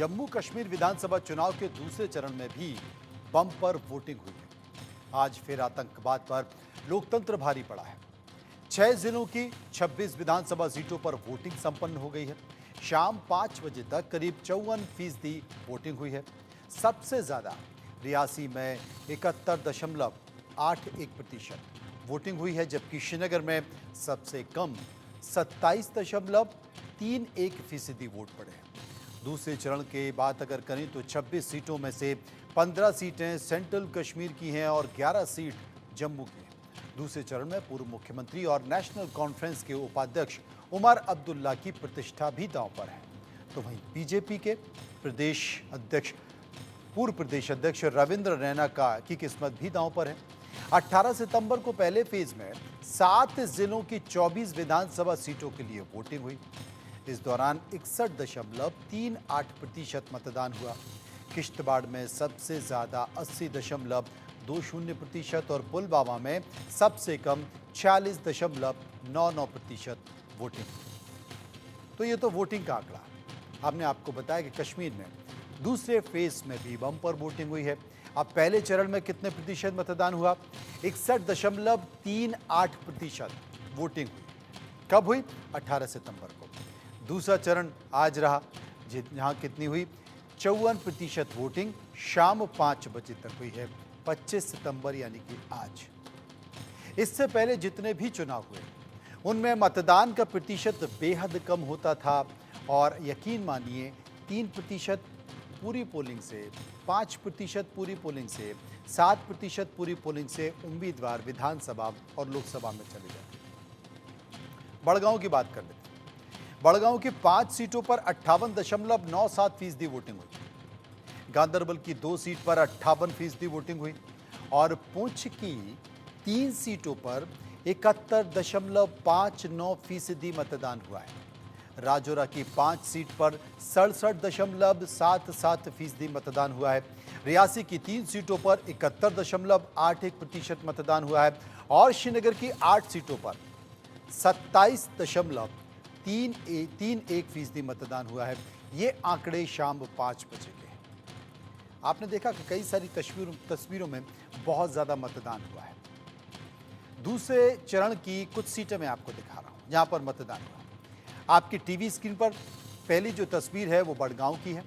जम्मू कश्मीर विधानसभा चुनाव के दूसरे चरण में भी बम्पर वोटिंग हुई है। आज फिर आतंकवाद पर लोकतंत्र भारी पड़ा है। 6 जिलों की 26 विधानसभा सीटों पर वोटिंग संपन्न हो गई है। शाम 5 बजे तक करीब 54% वोटिंग हुई है। सबसे ज्यादा रियासी में 71.81% वोटिंग हुई है, जबकि श्रीनगर में सबसे कम 27.31% वोट पड़े हैं। दूसरे चरण के बात अगर करें तो 26 सीटों में से 15 सीटें सेंट्रल कश्मीर की हैं और 11 सीट जम्मू की हैं। दूसरे चरण में पूर्व मुख्यमंत्री और नेशनल कॉन्फ्रेंस के उपाध्यक्ष उमर अब्दुल्ला की प्रतिष्ठा भी दांव पर है। तो वहीं बीजेपी के पूर्व प्रदेश अध्यक्ष रविंद्र रैना की किस्मत भी दांव पर है। 18 सितंबर को पहले फेज में 7 जिलों की 24 विधानसभा सीटों के लिए वोटिंग हुई। इस दौरान 61.38% मतदान हुआ। किश्तवाड़ में सबसे ज्यादा 80.20% और पुलवामा में सबसे कम 46.99% वोटिंग। तो ये तो वोटिंग का आंकड़ा। हमने आपको बताया कि कश्मीर में दूसरे फेज में भी बम्पर वोटिंग हुई है। अब पहले चरण में कितने प्रतिशत मतदान हुआ? 61.38% वोटिंग हुई। कब हुई? 18 सितंबर को। दूसरा चरण आज रहा, जहां कितनी हुई? 54% वोटिंग शाम 5 बजे तक हुई है, 25 सितंबर यानी कि आज। इससे पहले जितने भी चुनाव हुए उनमें मतदान का प्रतिशत बेहद कम होता था और यकीन मानिए 3% पूरी पोलिंग से, 5% पूरी पोलिंग से, 7% पूरी पोलिंग से उम्मीदवार विधानसभा और लोकसभा में चले जाते। बड़गांव की बात कर लेते हैं। बड़गांव की 5 सीटों पर 58.97% वोटिंग हुई। गांदरबल की 2 सीट पर 58% वोटिंग हुई और पुंछ की 3 सीटों पर 71.59% मतदान हुआ है। राजौरा की 5 सीट पर 67.77% मतदान हुआ है। रियासी की 3 सीटों पर 71.81% मतदान हुआ है और श्रीनगर की 8 सीटों पर 27.31% मतदान हुआ है। ये आंकड़े शाम 5 बजे के हैं। आपने देखा कि कई सारी तस्वीरों में बहुत ज्यादा मतदान हुआ है। दूसरे चरण की कुछ सीटें मैं आपको दिखा रहा हूं जहां पर मतदान हुआ। आपकी टीवी स्क्रीन पर पहली जो तस्वीर है वो बड़गांव की है।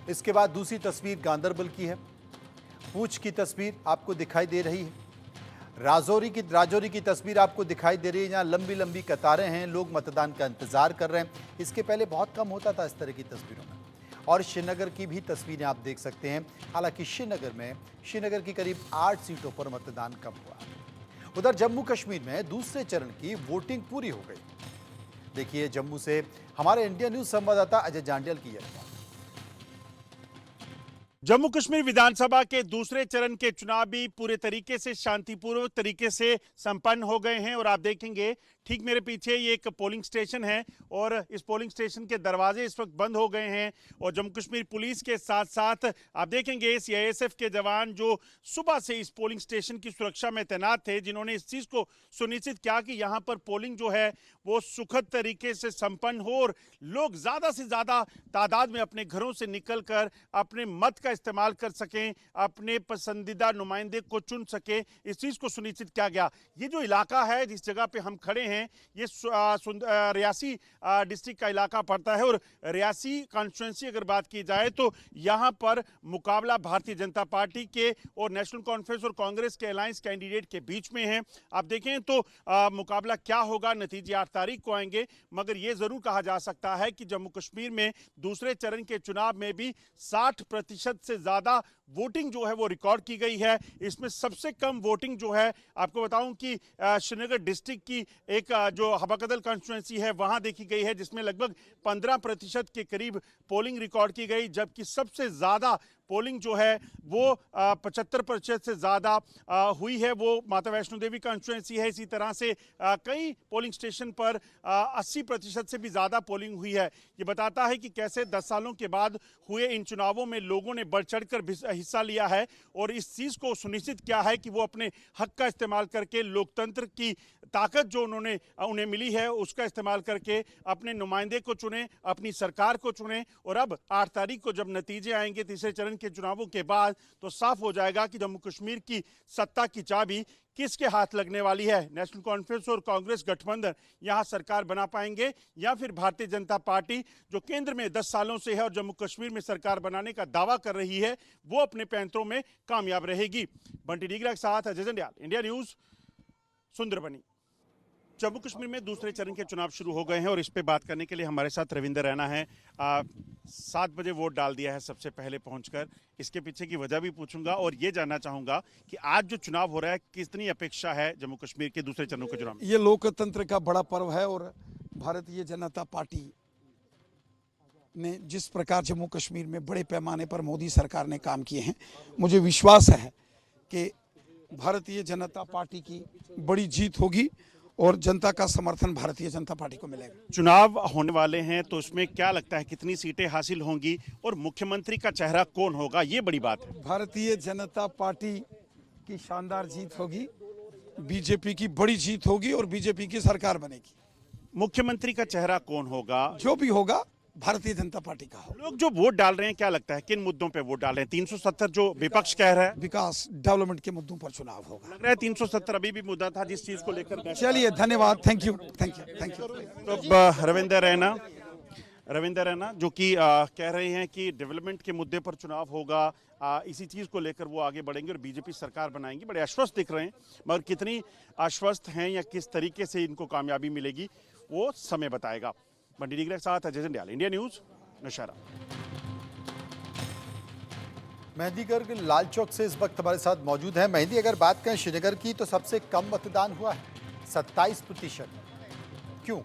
इसके बाद दूसरी तस्वीर गांदरबल की है। पुंछ की तस्वीर आपको दिखाई दे रही है। राजौरी की तस्वीर आपको दिखाई दे रही है, जहां लंबी लंबी कतारें हैं, लोग मतदान का इंतजार कर रहे हैं। इसके पहले बहुत कम होता था इस तरह की तस्वीरों में। और श्रीनगर की भी तस्वीरें आप देख सकते हैं। हालांकि श्रीनगर की करीब 8 सीटों पर मतदान कम हुआ। उधर जम्मू कश्मीर में दूसरे चरण की वोटिंग पूरी हो गई। देखिए जम्मू से हमारे इंडिया न्यूज संवाददाता अजय जांडियल की यह रिपोर्ट। जम्मू कश्मीर विधानसभा के दूसरे चरण के चुनाव भी पूरे तरीके से शांतिपूर्वक तरीके से संपन्न हो गए हैं और आप देखेंगे ठीक मेरे पीछे ये एक पोलिंग स्टेशन है और इस पोलिंग स्टेशन के दरवाजे इस वक्त बंद हो गए हैं और जम्मू कश्मीर पुलिस के साथ साथ आप देखेंगे सीआईएसएफ के जवान जो सुबह से इस पोलिंग स्टेशन की सुरक्षा में तैनात थे, जिन्होंने इस चीज को सुनिश्चित किया कि यहाँ पर पोलिंग जो है वो सुखद तरीके से संपन्न हो और लोग ज्यादा से ज्यादा तादाद में अपने घरों से निकलकर अपने मत का इस्तेमाल कर सकें, अपने पसंदीदा नुमाइंदे को चुन सके, इस चीज को सुनिश्चित किया गया। ये जो इलाका है जिस जगह पे हम खड़े हैं ये रियासी डिस्ट्रिक्ट का इलाका पड़ता है और रियासी कॉन्स्टिट्यूंसी अगर बात की जाए तो यहाँ पर मुकाबला भारतीय जनता पार्टी के और नेशनल कॉन्फ्रेंस और कांग्रेस के अलायंस कैंडिडेट के बीच में है। आप देखें तो मुकाबला क्या होगा, नतीजे 8 तारीख को आएंगे, मगर यह जरूर कहा जा सकता है कि जम्मू कश्मीर में दूसरे चरण के चुनाव में भी 60% से ज्यादा वोटिंग जो है वो रिकॉर्ड की गई है। इसमें सबसे कम वोटिंग जो है आपको बताऊं कि श्रीनगर डिस्ट्रिक्ट की एक जो हबाकदल कॉन्स्टिट्यूंसी है वहां देखी गई है, जिसमें लगभग 15% के करीब पोलिंग रिकॉर्ड की गई, जबकि सबसे ज्यादा पोलिंग जो है वो 75% से ज़्यादा हुई है वो माता वैष्णो देवी कॉन्स्टिट्यूंसी है। इसी तरह से कई पोलिंग स्टेशन पर 80% से भी ज़्यादा पोलिंग हुई है। ये बताता है कि कैसे 10 सालों के बाद हुए इन चुनावों में लोगों ने बढ़ चढ़कर हिस्सा लिया है और इस चीज़ को सुनिश्चित किया है कि वो अपने हक का इस्तेमाल करके लोकतंत्र की ताकत जो उन्हें मिली है उसका इस्तेमाल करके अपने नुमाइंदे को चुने, अपनी सरकार को चुने। और अब 8 तारीख को जब नतीजे आएंगे तीसरे चरण के चुनावों के बाद, तो साफ हो जाएगा कि जम्मू कश्मीर की सत्ता की चाबी किसके हाथ लगने वाली है। नेशनल कॉन्फ्रेंस और कांग्रेस गठबंधन यहां सरकार बना पाएंगे, या फिर भारतीय जनता पार्टी जो केंद्र में 10 सालों से है और जम्मू कश्मीर में सरकार बनाने का दावा कर रही है, वो अपने पैंतरों में कामयाब रहेगी। बंटी डीगरा के साथ अजय जंडियाल, इंडिया न्यूज, सुंदरबनी। जम्मू कश्मीर में दूसरे चरण के चुनाव शुरू हो गए हैं और इस पे बात करने के लिए हमारे साथ रविंदर रैना है। 7 बजे वोट डाल दिया है सबसे पहले पहुंचकर। इसके पीछे की वजह भी पूछूंगा और ये जानना चाहूंगा कि आज जो चुनाव हो रहा है कितनी अपेक्षा है जम्मू कश्मीर के दूसरे चरणों के चुनाव में? ये लोकतंत्र का बड़ा पर्व है और भारतीय जनता पार्टी ने जिस प्रकार जम्मू कश्मीर में बड़े पैमाने पर मोदी सरकार ने काम किए हैं, मुझे विश्वास है कि भारतीय जनता पार्टी की बड़ी जीत होगी और जनता का समर्थन भारतीय जनता पार्टी को मिलेगा। चुनाव होने वाले हैं तो उसमें क्या लगता है कितनी सीटें हासिल होंगी और मुख्यमंत्री का चेहरा कौन होगा, ये बड़ी बात है। भारतीय जनता पार्टी की शानदार जीत होगी, बीजेपी की बड़ी जीत होगी और बीजेपी की सरकार बनेगी। मुख्यमंत्री का चेहरा कौन होगा? जो भी होगा भारतीय जनता पार्टी का हो। लोग जो वोट डाल रहे हैं, क्या लगता है किन मुद्दों पे वोट डाल रहे हैं? 370 जो विपक्ष कह रहा है, विकास डेवलपमेंट के मुद्दों पर चुनाव होगा। लग रहा है 370 अभी भी मुद्दा था जिस चीज को लेकर। चलिए, धन्यवाद, thank you, thank you, thank you. तो रविंदर रैना जो कि कह रहे हैं कि डेवलपमेंट के मुद्दे पर चुनाव होगा, इसी चीज़ को लेकर वो आगे बढ़ेंगे और बीजेपी सरकार बनाएंगे। बड़े आश्वस्त दिख रहे हैं, मगर कितनी आश्वस्त हैं या किस तरीके से इनको कामयाबी मिलेगी वो समय बताएगा। बंटी डीगरा के साथ अजय जंडियाल, इंडिया न्यूज़, नौशहरा। मेहंदी गर्ग लाल चौक से इस वक्त हमारे साथ मौजूद है। मेहंदी, अगर बात करें श्रीनगर की तो सबसे कम मतदान हुआ है 27%। क्यों?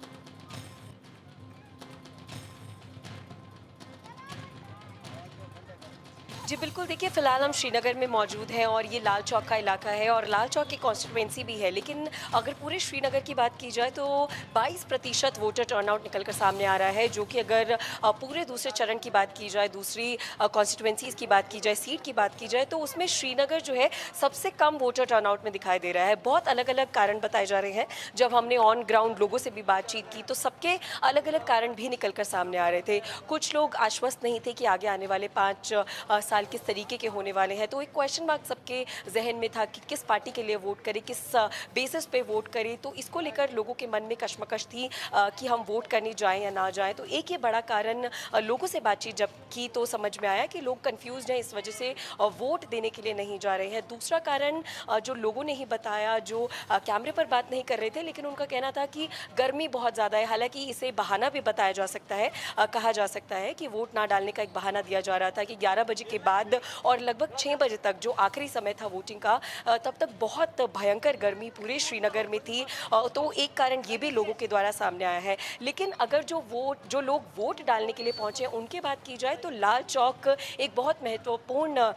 जी बिल्कुल, देखिए फिलहाल हम श्रीनगर में मौजूद हैं और ये लाल चौक का इलाका है और लाल चौक की कॉन्स्टिट्यूंसी भी है। लेकिन अगर पूरे श्रीनगर की बात की जाए तो 22% वोटर टर्नआउट निकलकर सामने आ रहा है, जो कि अगर पूरे दूसरे चरण की बात की जाए, दूसरी कॉन्स्टिट्यूंसीज़ की बात की जाए, सीट की बात की जाए, तो उसमें श्रीनगर जो है सबसे कम वोटर टर्नआउट में दिखाई दे रहा है। बहुत अलग अलग कारण बताए जा रहे हैं। जब हमने ऑन ग्राउंड लोगों से भी बातचीत की तो सबके अलग अलग कारण भी निकल कर सामने आ रहे थे। कुछ लोग आश्वस्त नहीं थे कि आगे आने वाले 5 साल किस तरीके के होने वाले हैं, तो एक क्वेश्चन मार्क सबके जहन में था कि किस पार्टी के लिए वोट करें, किस बेसिस पे वोट करें। तो इसको लेकर लोगों के मन में कश्मकश थी कि हम वोट करने जाएं या ना जाएं। तो एक ये बड़ा कारण, लोगों से बातचीत जब की तो समझ में आया कि लोग कंफ्यूज्ड हैं, इस वजह से वोट देने के लिए नहीं जा रहे हैं। दूसरा कारण जो लोगों ने ही बताया, जो कैमरे पर बात नहीं कर रहे थे, लेकिन उनका कहना था कि गर्मी बहुत ज़्यादा है। हालांकि इसे बहाना भी बताया जा सकता है, कहा जा सकता है कि वोट ना डालने का एक बहाना दिया जा रहा था कि 11 बजे के बाद और लगभग 6 बजे तक जो आखिरी समय था वोटिंग का, तब तक बहुत भयंकर गर्मी पूरे श्रीनगर में थी। तो एक कारण ये भी लोगों के द्वारा सामने आया है। लेकिन अगर जो लोग वोट डालने के लिए पहुंचे उनकी बात की जाए तो लाल चौक एक बहुत महत्वपूर्ण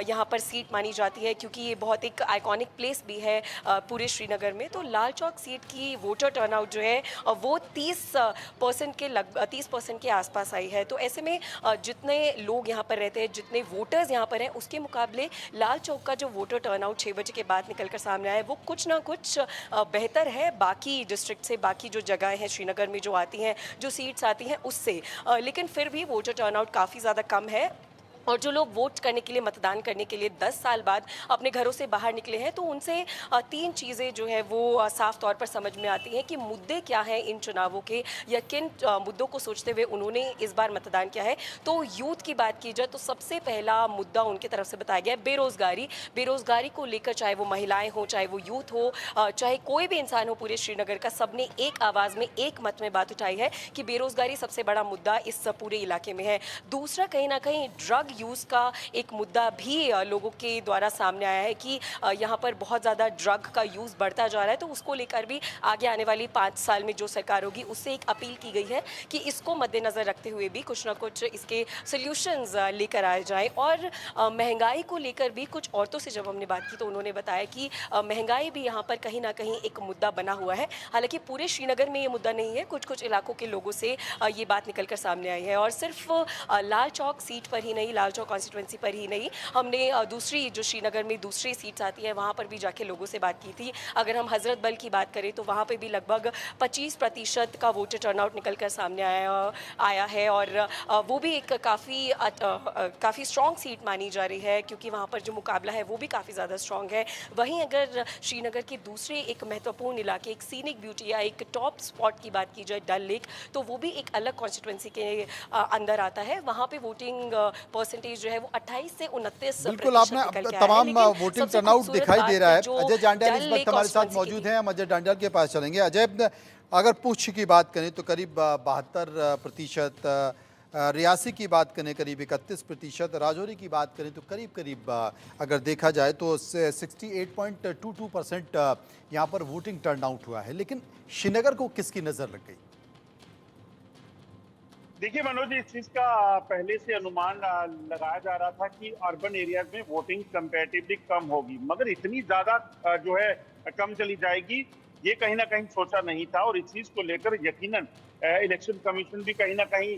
यहाँ पर सीट मानी जाती है, क्योंकि ये बहुत एक आइकॉनिक प्लेस भी है पूरे श्रीनगर में। तो लाल चौक सीट की वोटर टर्नआउट जो है वो 30% के आसपास आई है। तो ऐसे में जितने लोग यहाँ पर रहते हैं, जितने वोटर्स यहाँ पर हैं, उसके मुकाबले लाल चौक का जो वोटर टर्नआउट 6 बजे के बाद निकलकर सामने आया वो कुछ ना कुछ बेहतर है बाकी डिस्ट्रिक्ट से, बाकी जो जगह हैं श्रीनगर में जो आती हैं, जो सीट्स आती हैं उससे। लेकिन फिर भी वोटर टर्नआउट काफ़ी ज़्यादा कम है। और जो लोग वोट करने के लिए, मतदान करने के लिए 10 साल बाद अपने घरों से बाहर निकले हैं, तो उनसे 3 चीज़ें जो है वो साफ तौर पर समझ में आती हैं कि मुद्दे क्या हैं इन चुनावों के, या किन मुद्दों को सोचते हुए उन्होंने इस बार मतदान किया है। तो यूथ की बात की जाए तो सबसे पहला मुद्दा उनकी तरफ से बताया गया है बेरोज़गारी। बेरोज़गारी को लेकर, चाहे वो महिलाएँ हों, चाहे वो यूथ हो, चाहे कोई भी इंसान हो पूरे श्रीनगर का, सबने एक आवाज़ में, एक मत में बात उठाई है कि बेरोज़गारी सबसे बड़ा मुद्दा इस पूरे इलाके में है। दूसरा, कहीं ना कहीं ड्रग यूज़ का एक मुद्दा भी लोगों के द्वारा सामने आया है कि यहाँ पर बहुत ज़्यादा ड्रग का यूज़ बढ़ता जा रहा है। तो उसको लेकर भी आगे आने वाली 5 साल में जो सरकार होगी उससे एक अपील की गई है कि इसको मद्देनज़र रखते हुए भी कुछ ना कुछ इसके सॉल्यूशंस लेकर आए जाए। और महंगाई को लेकर भी कुछ औरतों से जब हमने बात की तो उन्होंने बताया कि महंगाई भी यहाँ पर कहीं ना कहीं एक मुद्दा बना हुआ है। हालांकि पूरे श्रीनगर में ये मुद्दा नहीं है, कुछ इलाकों के लोगों से ये बात निकल कर सामने आई है। और सिर्फ लाल चौक सीट पर ही नहीं, लाल लाल चौक कॉन्स्टिट्यूंसी पर ही नहीं, हमने दूसरी जो श्रीनगर में दूसरी सीट्स आती है वहाँ पर भी जाके लोगों से बात की थी। अगर हम हजरत बल की बात करें तो वहाँ पे भी लगभग 25% का वोटर टर्नआउट निकल कर सामने आया है और वो भी एक काफ़ी स्ट्रॉन्ग सीट मानी जा रही है, क्योंकि वहाँ पर जो मुकाबला है वो भी काफ़ी ज़्यादा स्ट्रॉन्ग है। वहीं अगर श्रीनगर के दूसरे एक महत्वपूर्ण इलाके, एक सीनिक ब्यूटी या एक टॉप स्पॉट की बात की जाए, डल लेक, तो वो भी एक अलग कॉन्स्टिट्यूंसी के अंदर आता है। वहाँ पे वोटिंग परसेंटेज जो है वो 28 से 29 बिल्कुल, आपने तमाम वोटिंग टर्नआउट दिखाई दे रहा है। अजय जांडियाल इस वक्त हमारे साथ मौजूद हैं, हम अजय जांडियाल के पास चलेंगे। अजय, अगर पुष्ट की बात करें तो करीब 72%, रियासी की बात करें करीब 31%, राजौरी की बात करें तो करीब अगर देखा जाए तो 68.22% यहाँ पर वोटिंग टर्नआउट हुआ है। लेकिन श्रीनगर को किसकी नज़र लग गई? देखिए मनोज, इस चीज का पहले से अनुमान लगाया जा रहा था कि अर्बन एरियाज में वोटिंग कंपैरेटिवली कम होगी, मगर इतनी ज्यादा जो है कम चली जाएगी ये कहीं ना कहीं सोचा नहीं था। और इस चीज को लेकर यकीनन इलेक्शन कमीशन भी कहीं ना कहीं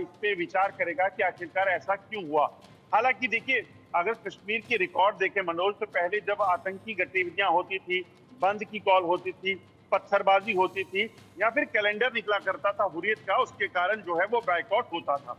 इस पे विचार करेगा कि आखिरकार ऐसा क्यों हुआ। हालांकि देखिए, अगर कश्मीर की रिकॉर्ड देखें मनोज, तो पहले जब आतंकी गतिविधियां होती थी, बंद की कॉल होती थी, पत्थरबाजी होती थी या फिर कैलेंडर निकला करता था हुर्रियत का, उसके कारण जो है वो बायकॉट होता था।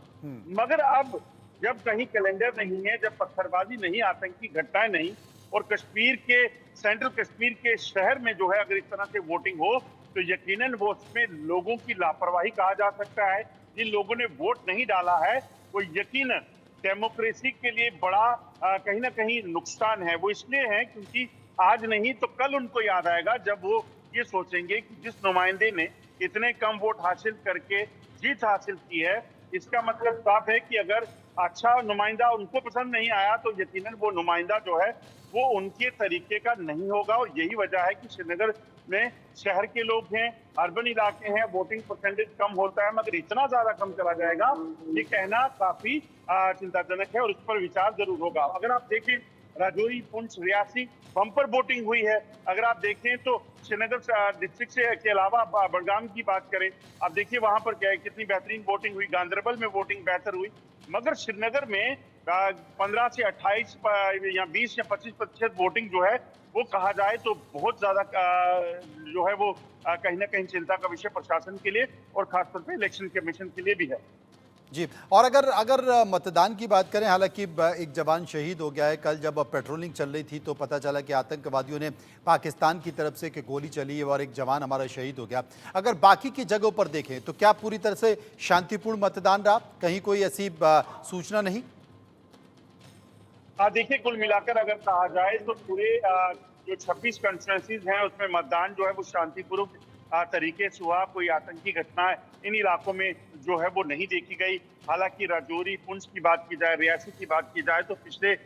मगर अब जब कहीं कैलेंडर नहीं है, जब पत्थरबाजी नहीं, आतंकी घटनाएं नहीं, और कश्मीर के सेंट्रल कश्मीर के शहर में जो है अगर इस तरह से वोटिंग हो तो यकीनन वो उसमें लोगों की लापरवाही कहा जा सकता है। जिन लोगों ने वोट नहीं डाला है वो यकीनन डेमोक्रेसी के लिए बड़ा कहीं ना कहीं नुकसान है। वो इसलिए है क्योंकि आज नहीं तो कल उनको याद आएगा जब वो ये सोचेंगे कि जिस नुमाइंदे ने इतने कम वोट हासिल करके जीत हासिल की है, इसका मतलब साफ है कि अगर अच्छा नुमाइंदा उनको पसंद नहीं आया तो यकीनन वो नुमाइंदा जो है वो उनके तरीके का नहीं होगा। और यही वजह है कि श्रीनगर में शहर के लोग हैं, अर्बन इलाके हैं, वोटिंग परसेंटेज कम होता है, मगर इतना ज्यादा कम चला जाएगा ये कहना काफी चिंताजनक है और इस पर विचार जरूर होगा। अगर आप देखें राजौरी, पुंछ, रियासी बम्पर वोटिंग हुई है। अगर आप देखें तो श्रीनगर डिस्ट्रिक्ट से के अलावा बड़गाम की बात करें, आप देखिए वहां पर क्या है, कितनी बेहतरीन वोटिंग हुई। गांदरबल में वोटिंग बेहतर हुई, मगर श्रीनगर में 15 से 28 या 20 या 25% वोटिंग जो है वो कहा जाए तो बहुत ज्यादा जो है वो कहीं ना कहीं चिंता का विषय प्रशासन के लिए और खासतौर पर इलेक्शन कमीशन के लिए भी है। जी, और अगर मतदान की बात करें, हालांकि एक जवान शहीद हो गया है। कल जब पेट्रोलिंग चल रही थी तो पता चला कि आतंकवादियों ने पाकिस्तान की तरफ से गोली चली है और एक जवान हमारा शहीद हो गया। अगर बाकी की जगहों पर देखें तो क्या पूरी तरह से शांतिपूर्ण मतदान रहा? कहीं कोई ऐसी सूचना नहीं? देखिए, कुल मिलाकर अगर कहा जाए तो पूरे जो 26 कॉन्स्टिट्यूंसीज हैं उसमें मतदान जो है वो शांतिपूर्वक तरीके से हुआ। कोई आतंकी घटना इन इलाकों में जो है वो नहीं देखी गई। हालांकि राजौरी, पुंछ की बात की जाए, रियासी की बात की जाए तो पिछले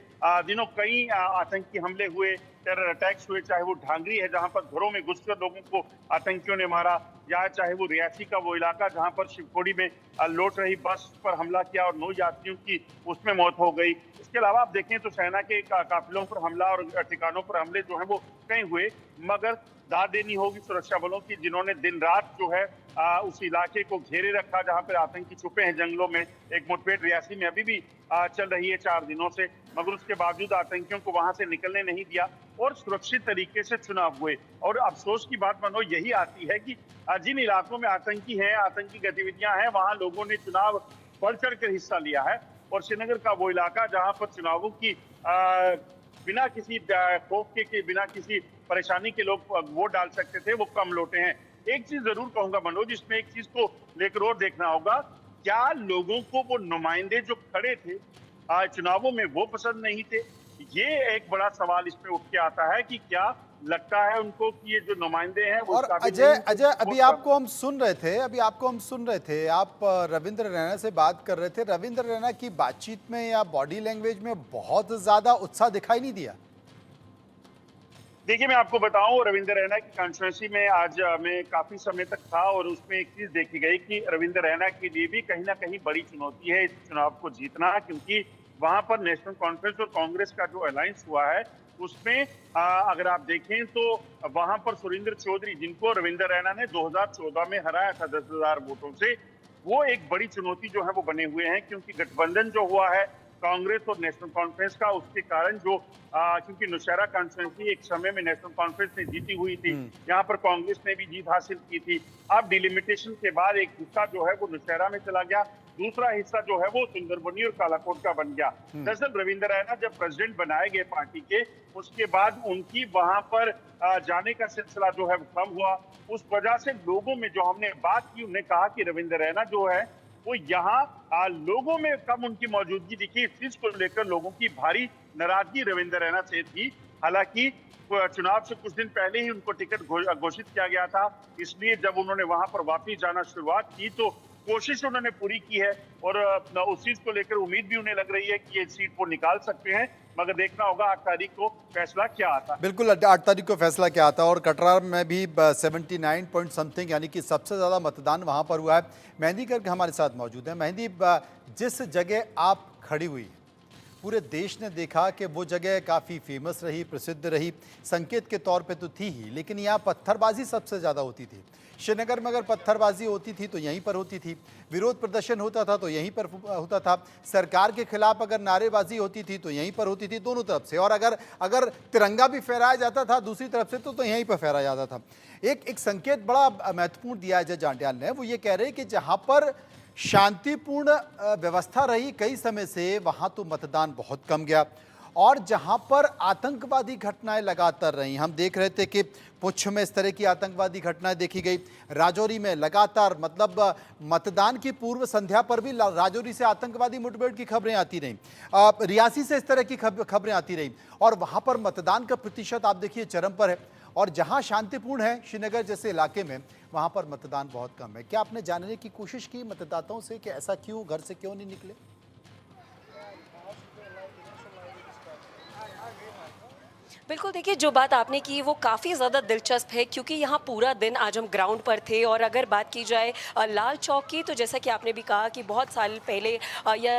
दिनों कई आतंकी हमले हुए, टेरर अटैक्स हुए, चाहे वो ढांगरी है जहां पर घरों में घुसकर लोगों को आतंकियों ने मारा, या चाहे वो रियासी का वो इलाका जहां पर शिवखोड़ी में लौट रही बस पर हमला किया और 9 यात्रियों की उसमें मौत हो गई। इसके अलावा आप देखें तो सेना के काफिलों पर हमला और ठिकानों पर हमले जो है वो कई हुए, मगर दाद देनी होगी सुरक्षा बलों की, जिन्होंने दिन रात जो है उस इलाके को घेरे रखा जहां पर आतंकी छुपे हैं जंगलों में। एक मुठभेड़ रियासी में अभी भी चल रही है 4 दिनों से, मगर उसके बावजूद आतंकियों को वहां से निकलने नहीं दिया और सुरक्षित तरीके से चुनाव हुए। और अफसोस की बात मानो यही आती है कि जिन इलाकों में आतंकी हैं, आतंकी गतिविधियां हैं, वहां लोगों ने चुनाव बढ़ चढ़ कर हिस्सा लिया है। और श्रीनगर का वो इलाका जहां पर चुनावों की बिना किसी खौफ के, बिना किसी परेशानी के लोग वोट डाल सकते थे, वो कम लौटे हैं। एक चीज जरूर कहूंगा मनोज, इसमें एक चीज को लेकर और देखना होगा, क्या लोगों को वो नुमाइंदे जो खड़े थे चुनावों में वो पसंद नहीं थे? ये एक बड़ा सवाल इसमें उठ के आता है कि क्या लगता है उनको कि ये जो नुमाइंदे हैं वो और अजय अभी आपको हम सुन रहे थे, आप रविंद्र रैना से बात कर रहे थे। रविंद्र रैना की बातचीत में या बॉडी लैंग्वेज में बहुत ज्यादा उत्साह दिखाई नहीं दिया। देखिए, मैं आपको बताऊं, रविंद्र रैना की कॉन्स्टिट्यूंसी में आज मैं काफी समय तक था और उसमें एक चीज देखी गई कि रविंद्र रैना के लिए भी कहीं ना कहीं बड़ी चुनौती है इस चुनाव को जीतना, क्योंकि वहां पर नेशनल कॉन्फ्रेंस और कांग्रेस का जो अलायंस हुआ है उसमें अगर आप देखें तो वहां पर सुरेंद्र चौधरी, जिनको रविंद्र रैना ने 2014 में हराया था 10,000 वोटों से, वो एक बड़ी चुनौती जो है वो बने हुए हैं, क्योंकि गठबंधन जो हुआ है कांग्रेस और नेशनल कॉन्फ्रेंस का। उसके कारण जो क्योंकि नौशहरा कॉन्स्टिट्यूंसी एक समय में नेशनल कॉन्फ्रेंस ने जीती हुई थी, यहाँ पर कांग्रेस ने भी जीत हासिल की थी। अब डिलिमिटेशन के बाद एक हिस्सा जो है वो नौशहरा में चला गया, दूसरा हिस्सा जो है वो सुंदरबनी और कालाकोट का बन गया। दरअसल रविंद्र रैना जब प्रेसिडेंट बनाए गए पार्टी के, उसके बाद उनकी वहां पर जाने का सिलसिला जो है वो कम हुआ। उस वजह से लोगों में जो हमने बात की, उन्होंने कहा कि रविंद्र रैना जो है वो यहाँ लोगों में कम उनकी मौजूदगी दिखी। इस चीज को लेकर लोगों की भारी नाराजगी रविंद्र रैना से थी। हालांकि चुनाव से कुछ दिन पहले ही उनको टिकट घोषित किया गया था, इसलिए जब उन्होंने वहां पर वापस जाना शुरुआत की तो कोशिश उन्होंने पूरी की है और उस चीज को लेकर उम्मीद भी उन्हें लग रही है कि ये सीट वो निकाल सकते हैं। मगर देखना होगा 8 तारीख को फैसला क्या आता है। बिल्कुल 8 तारीख को फैसला क्या आता है। और कटरा में भी 79 पॉइंट समथिंग यानी कि सबसे ज़्यादा मतदान वहाँ पर हुआ है। मेहंदी करके हमारे साथ मौजूद है। मेहंदी, जिस जगह आप खड़ी हुई, पूरे देश ने देखा कि वो जगह काफ़ी फेमस रही, प्रसिद्ध रही, संकेत के तौर पे तो थी ही, लेकिन यहाँ पत्थरबाजी सबसे ज़्यादा होती थी। श्रीनगर में अगर पत्थरबाजी होती थी तो यहीं पर होती थी, विरोध प्रदर्शन होता था तो यहीं पर होता था, सरकार के खिलाफ अगर नारेबाजी होती थी तो यहीं पर होती थी, दोनों तरफ से। और अगर तिरंगा भी फहराया जाता था दूसरी तरफ से तो यहीं पर फहराया जाता था। एक संकेत बड़ा महत्वपूर्ण दिया है जज जांड्याल ने, वो ये कह रहे हैं कि जहाँ पर शांतिपूर्ण व्यवस्था रही कई समय से, वहाँ तो मतदान बहुत कम गया। और जहां पर आतंकवादी घटनाएं लगातार रही, हम देख रहे थे कि पुंछ में इस तरह की आतंकवादी घटनाएं देखी गई, राजौरी में लगातार, मतलब मतदान की पूर्व संध्या पर भी राजौरी से आतंकवादी मुठभेड़ की खबरें आती रहीं, रियासी से इस तरह की खबरें आती रहीं। और वहां पर मतदान का प्रतिशत आप देखिए चरम पर है। और जहां शांतिपूर्ण है श्रीनगर जैसे इलाके में, वहां पर मतदान बहुत कम है। क्या आपने जानने की कोशिश की मतदाताओं से कि ऐसा क्यों, घर से क्यों नहीं निकले? बिल्कुल, देखिए जो बात आपने की वो काफ़ी ज़्यादा दिलचस्प है, क्योंकि यहाँ पूरा दिन आज हम ग्राउंड पर थे। और अगर बात की जाए लाल चौक की, तो जैसा कि आपने भी कहा कि बहुत साल पहले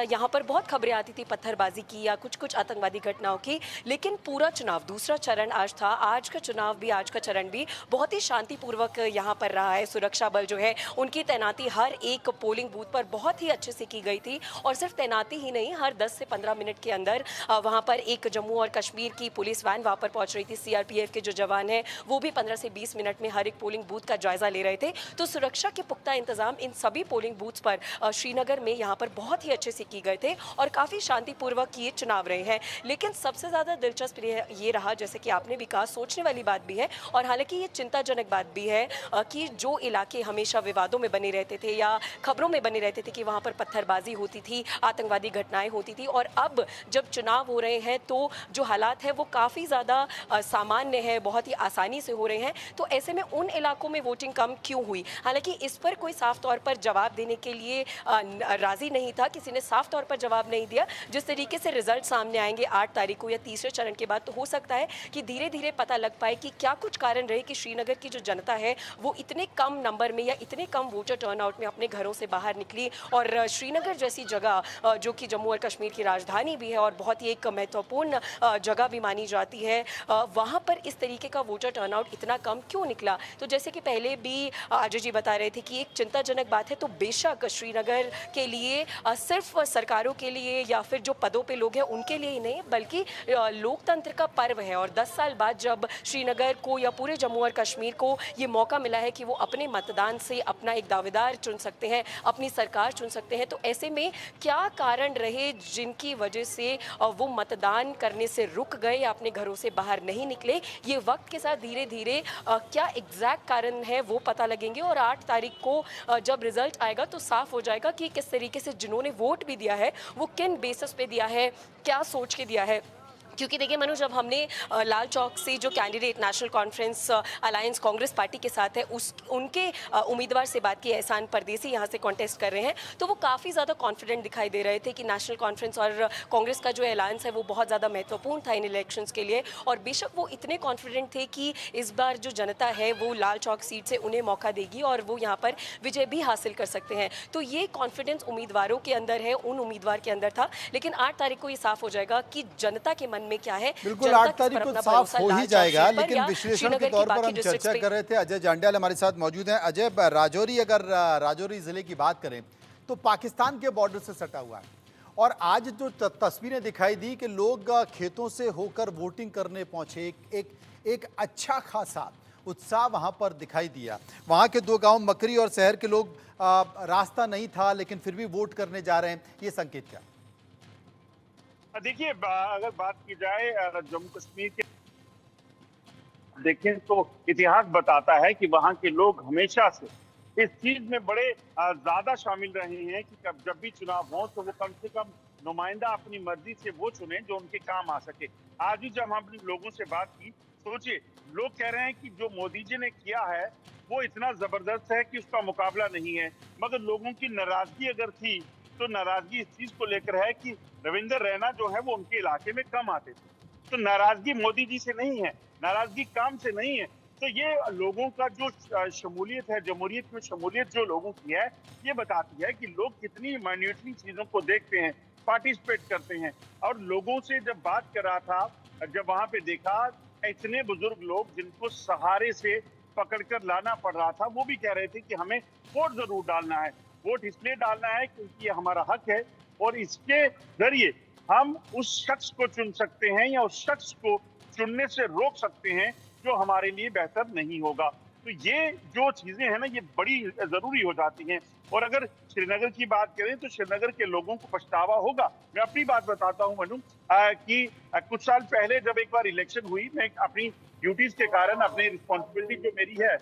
यहाँ पर बहुत खबरें आती थी पत्थरबाजी की या कुछ आतंकवादी घटनाओं की, लेकिन पूरा चुनाव, दूसरा चरण आज था, आज का चुनाव भी, आज का चरण भी बहुत ही शांतिपूर्वक यहाँ पर रहा है। सुरक्षा बल जो है उनकी तैनाती हर एक पोलिंग बूथ पर बहुत ही अच्छे से की गई थी। और सिर्फ तैनाती ही नहीं, हर 10 से 15 मिनट के अंदर वहाँ पर एक जम्मू और कश्मीर की पुलिस वैन पर पहुंच रही थी। सीआरपीएफ के जो जवान हैं वो भी 15 से 20 मिनट में हर एक पोलिंग बूथ का जायजा ले रहे थे। तो सुरक्षा के पुख्ता इंतजाम इन सभी पोलिंग बूथ्स पर श्रीनगर में यहाँ पर बहुत ही अच्छे से की गए थे और काफ़ी शांतिपूर्वक ये चुनाव रहे हैं। लेकिन सबसे ज़्यादा दिलचस्प ये रहा, जैसे कि आपने भी कहा, सोचने वाली बात भी है और हालांकि ये चिंताजनक बात भी है कि जो इलाके हमेशा विवादों में बने रहते थे या खबरों में बने रहते थे कि वहाँ पर पत्थरबाजी होती थी, आतंकवादी घटनाएं होती थी, और अब जब चुनाव हो रहे हैं तो जो हालात है वो काफ़ी ज़्यादा सामान्य है, बहुत ही आसानी से हो रहे हैं। तो ऐसे में उन इलाकों में वोटिंग कम क्यों हुई? हालांकि इस पर कोई साफ तौर पर जवाब देने के लिए राजी नहीं था, किसी ने साफ तौर पर जवाब नहीं दिया। जिस तरीके से रिजल्ट सामने आएंगे 8 तारीख को या तीसरे चरण के बाद, तो हो सकता है कि धीरे धीरे पता लग पाए कि क्या कुछ कारण रहे कि श्रीनगर की जो जनता है वो इतने कम नंबर में या इतने कम वोटर टर्नआउट में अपने घरों से बाहर निकली। और श्रीनगर जैसी जगह जो कि जम्मू और कश्मीर की राजधानी भी है और बहुत ही एक महत्वपूर्ण जगह भी मानी जाती है, वहाँ पर इस तरीके का वोटर टर्नआउट इतना कम क्यों निकला? तो जैसे कि पहले भी अजय जी बता रहे थे कि एक चिंताजनक बात है, तो बेशक श्रीनगर के लिए सिर्फ सरकारों के लिए या फिर जो पदों पे लोग हैं उनके लिए ही नहीं, बल्कि लोकतंत्र का पर्व है। और 10 साल बाद जब श्रीनगर को या पूरे जम्मू और कश्मीर को ये मौका मिला है कि वो अपने मतदान से अपना एक दावेदार चुन सकते हैं, अपनी सरकार चुन सकते हैं, तो ऐसे में क्या कारण रहे जिनकी वजह से वो मतदान करने से रुक गए या अपने घरों से बाहर नहीं निकले? ये वक्त के साथ धीरे धीरे क्या एग्जैक्ट कारण है वो पता लगेंगे और 8 तारीख को जब रिजल्ट आएगा तो साफ हो जाएगा कि किस तरीके से जिन्होंने वोट भी दिया है वो किन बेसिस पे दिया है, क्या सोच के दिया है। क्योंकि देखिए मनु, जब हमने लाल चौक से जो candidate national conference alliance Congress party के साथ है उनके उम्मीदवार से बात की, एहसान परदेसी यहाँ से कॉन्टेस्ट कर रहे हैं, तो वो काफ़ी ज़्यादा कॉन्फिडेंट दिखाई दे रहे थे कि नेशनल कॉन्फ्रेंस और कांग्रेस का जो अलायंस है वो बहुत ज़्यादा महत्वपूर्ण था इन इलेक्शंस के लिए। और बेशक वो इतने कॉन्फिडेंट थे कि इस बार जो जनता है वो लाल चौक सीट से उन्हें मौका देगी और वो यहाँ पर विजय भी हासिल कर सकते हैं। तो ये कॉन्फिडेंस उम्मीदवारों के अंदर है, उन उम्मीदवार के अंदर था। लेकिन 8 तारीख को ये साफ हो जाएगा कि जनता के मन में क्या है। बिल्कुल 8 तारीख को साफ हो ही जाएगा, लेकिन विश्लेषण के तौर पर हम चर्चा कर रहे थे। अजय जांड्याल हमारे साथ मौजूद हैं। अजय, राजौरी, अगर राजौरी जिले की बात करें तो पाकिस्तान के बॉर्डर से सटा हुआ है और आज जो तस्वीरें दिखाई दी कि लोग खेतों से होकर वोटिंग करने पहुंचे, एक अच्छा खासा उत्साह वहां पर दिखाई दिया। वहां के 2 गांव मकरी और शहर के लोग रास्ता नहीं था लेकिन फिर भी वोट करने जा रहे हैं, ये संकेत क्या? देखिए, अगर बात की जाए जम्मू कश्मीर के, देखें तो इतिहास बताता है कि वहां के लोग हमेशा से इस चीज में बड़े ज्यादा शामिल रहे हैं कि जब भी चुनाव हो तो वो कम से कम नुमाइंदा अपनी मर्जी से वो चुने जो उनके काम आ सके। आज भी जब हम लोगों से बात की, सोचिए, लोग कह रहे हैं कि जो मोदी जी ने किया है वो इतना जबरदस्त है कि उसका मुकाबला नहीं है, मगर लोगों की नाराजगी अगर थी तो नाराजगी इस चीज को लेकर है कि रविंदर रैना जो है वो उनके इलाके में कम आते थे। तो नाराजगी मोदी जी से नहीं है, नाराजगी काम से नहीं है। तो ये लोगों का जो शमूलियत है, जमहूरियत में शमूलियत जो लोगों की है, ये बताती है कि लोग कितनी माइन्यूटली चीजों को देखते हैं, पार्टिसिपेट करते हैं। और लोगों से जब बात कर रहा था, जब वहां पे देखा, इतने बुजुर्ग लोग जिनको सहारे से पकड़कर लाना पड़ रहा था, वो भी कह रहे थे कि हमें वोट जरूर डालना है। वोट इसलिए डालना है क्योंकि ये हमारा हक है और इसके जरिए हम उस शख्स को चुन सकते हैं या उस शख्स को चुनने से रोक सकते हैं जो हमारे लिए बेहतर नहीं होगा। तो ये जो चीजें हैं ना, ये बड़ी जरूरी हो जाती हैं। और अगर श्रीनगर की बात करें तो श्रीनगर के लोगों को पछतावा होगा। मैं अपनी बात बताता हूं मनु, कि कुछ साल पहले जब एक बार इलेक्शन हुई, मैं अपनी ड्यूटीज के कारण, अपनी रिस्पॉन्सिबिलिटी जो मेरी है,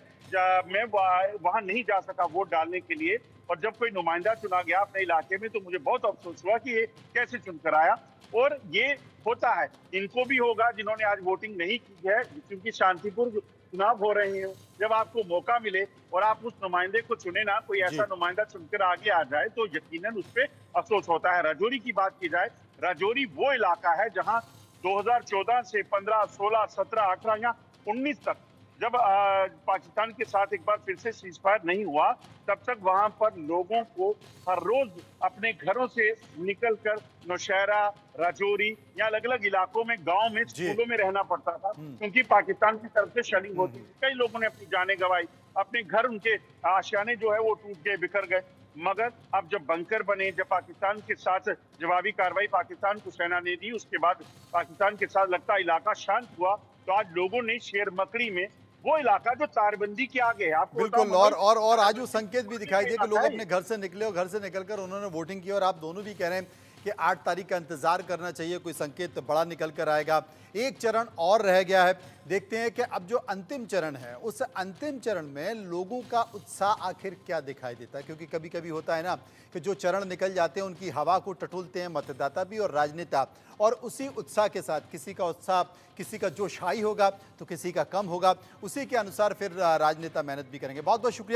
मैं वहां नहीं जा सका वोट डालने के लिए। और जब कोई नुमाइंदा चुना गया अपने इलाके में तो मुझे बहुत अफसोस हुआ कि ये कैसे चुनकर आया। और ये होता है, इनको भी होगा जिन्होंने आज वोटिंग नहीं की है, क्योंकि शांतिपूर्ण चुनाव हो रहे हैं। जब आपको मौका मिले और आप उस नुमाइंदे को चुने ना, कोई ऐसा नुमाइंदा चुनकर आगे आ जाए तो यकीनन उस पर अफसोस होता है। राजौरी की बात की जाए, राजौरी वो इलाका है जहां 2014 से 15, 16, 17, 18 या 19 तक, जब पाकिस्तान के साथ एक बार फिर से सीज फायर नहीं हुआ, तब तक वहां पर लोगों को हर रोज अपने घरों से निकलकर नौशहरा, राजौरी या अलग अलग इलाकों में, गांव में, स्कूलों में रहना पड़ता था, क्योंकि पाकिस्तान की तरफ से शेलिंग होती थी। कई लोगों ने अपनी जानें गंवाई, अपने घर, उनके आशियाने जो है वो टूट गए, बिखर गए। मगर अब जब बंकर बने, जब पाकिस्तान के साथ जवाबी कार्रवाई पाकिस्तान को सेना ने दी, उसके बाद पाकिस्तान के साथ लगता इलाका शांत हुआ, तो आज लोगों ने शेर मकड़ी में, वो इलाका जो तारबंदी के आगे है, आपको बिल्कुल, और आज वो संकेत भी दिखाई दिए कि लोग अपने घर से निकले और घर से निकलकर उन्होंने वोटिंग की। और आप दोनों भी कह रहे हैं कि 8 तारीख का इंतजार करना चाहिए, कोई संकेत बड़ा निकल कर आएगा। एक चरण और रह गया है, देखते हैं कि अब जो अंतिम चरण है, उस अंतिम चरण में लोगों का उत्साह आखिर क्या दिखाई देता है। क्योंकि कभी कभी होता है ना कि जो चरण निकल जाते हैं उनकी हवा को टटोलते हैं मतदाता भी और राजनेता, और उसी उत्साह के साथ किसी का उत्साह, किसी का जोश हाई होगा तो किसी का कम होगा, उसी के अनुसार फिर राजनेता मेहनत भी करेंगे। बहुत बहुत शुक्रिया।